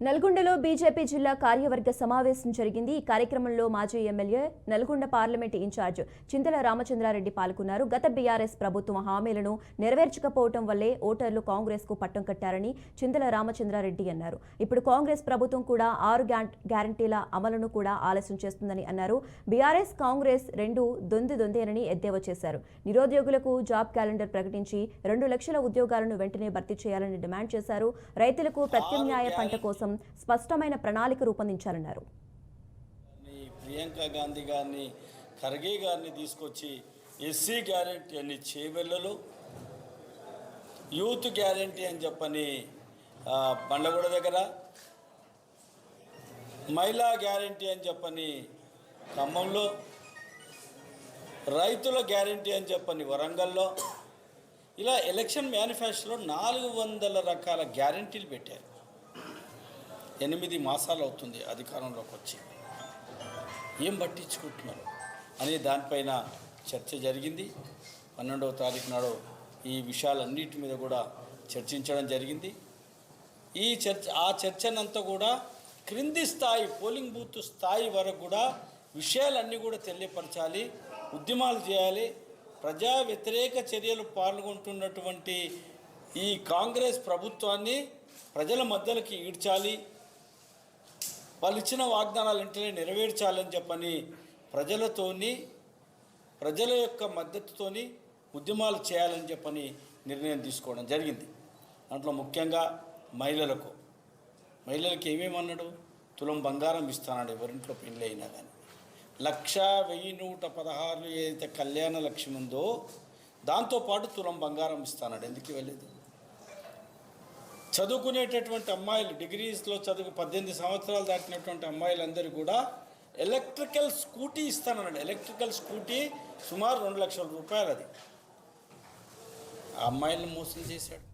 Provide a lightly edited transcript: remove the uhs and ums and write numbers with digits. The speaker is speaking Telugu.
నల్గొండలో బీజేపీ జిల్లా కార్యవర్గ సమావేశం జరిగింది. ఈ కార్యక్రమంలో మాజీ ఎమ్మెల్యే, నల్గొండ పార్లమెంట్ ఇన్ఛార్జ్ చింతల రామచంద్రారెడ్డి పాల్గొన్నారు. గత బీఆర్ఎస్ ప్రభుత్వం హామీలను నెరవేర్చకపోవడం వల్లే ఓటర్లు కాంగ్రెస్ కు పట్టం కట్టారని చింతల రామచంద్రారెడ్డి అన్నారు. ఇప్పుడు కాంగ్రెస్ ప్రభుత్వం కూడా 6 గ్యారంటీల అమలును కూడా ఆలస్యం చేస్తుందని అన్నారు. బీఆర్ఎస్ కాంగ్రెస్ రెండు దొందేనని ఎద్దేవా చేశారు. నిరుద్యోగులకు జాబ్ క్యాలెండర్ ప్రకటించి 2 లక్షల ఉద్యోగాలను వెంటనే భర్తీ చేయాలని డిమాండ్ చేశారు. రైతులకు ప్రత్యామ్నాయ పంట కోసం స్పష్టమైన ప్రణాళిక రూపొందించాలన్నారు. ప్రియాంక గాంధీ గారిని, ఖర్గే గారిని తీసుకొచ్చి ఎస్సీ గ్యారెంటీ అని చేవెళ్ళలో, యూత్ గ్యారెంటీ అని చెప్పని బండగూడ దగ్గర, మహిళా గ్యారెంటీ అని చెప్పని ఖమ్మంలో, రైతుల గ్యారెంటీ అని చెప్పని వరంగల్లో, ఇలా ఎలక్షన్ మేనిఫెస్టోలో 400 రకాల గ్యారెంటీలు పెట్టారు. 8 మాసాలు అవుతుంది అధికారంలోకి వచ్చి. ఏం పట్టించుకుంటున్నారు అనే దానిపైన చర్చ జరిగింది. 12వ తారీఖు నాడు ఈ విషయాలన్నిటి మీద కూడా చర్చించడం జరిగింది. ఆ చర్చనంతా కూడా క్రింది స్థాయి, పోలింగ్ బూత్ స్థాయి వరకు కూడా విషయాలన్నీ కూడా తెలియపరచాలి, ఉద్యమాలు చేయాలి. ప్రజా వ్యతిరేక చర్యలు పాల్గొంటున్నటువంటి ఈ కాంగ్రెస్ ప్రభుత్వాన్ని ప్రజల మధ్యలోకి ఈడ్చాలి, వాళ్ళు ఇచ్చిన వాగ్దానాలు వెంటనే నెరవేర్చాలని చెప్పని ప్రజల యొక్క మద్దతుతోని ఉద్యమాలు చేయాలని చెప్పని నిర్ణయం తీసుకోవడం జరిగింది. దాంట్లో ముఖ్యంగా మహిళలకు ఏమేమన్నాడు? తులం బంగారం ఇస్తానండి ఎవరింట్లో పెళ్ళి అయినా కానీ. 1,1116 ఏదైతే కళ్యాణ లక్ష్యం ఉందో దాంతోపాటు తులం బంగారం ఇస్తానండి. ఎందుకు ఇవ్వలేదు? చదువుకునేటటువంటి అమ్మాయిలు, డిగ్రీస్లో 18 సంవత్సరాలు దాటినటువంటి అమ్మాయిలందరూ కూడా ఎలక్ట్రికల్ స్కూటీ ఇస్తానన్నాడు. ఎలక్ట్రికల్ స్కూటీ సుమారు 2 లక్షల రూపాయలు. అది ఆ అమ్మాయిలను మోసం చేశాడు.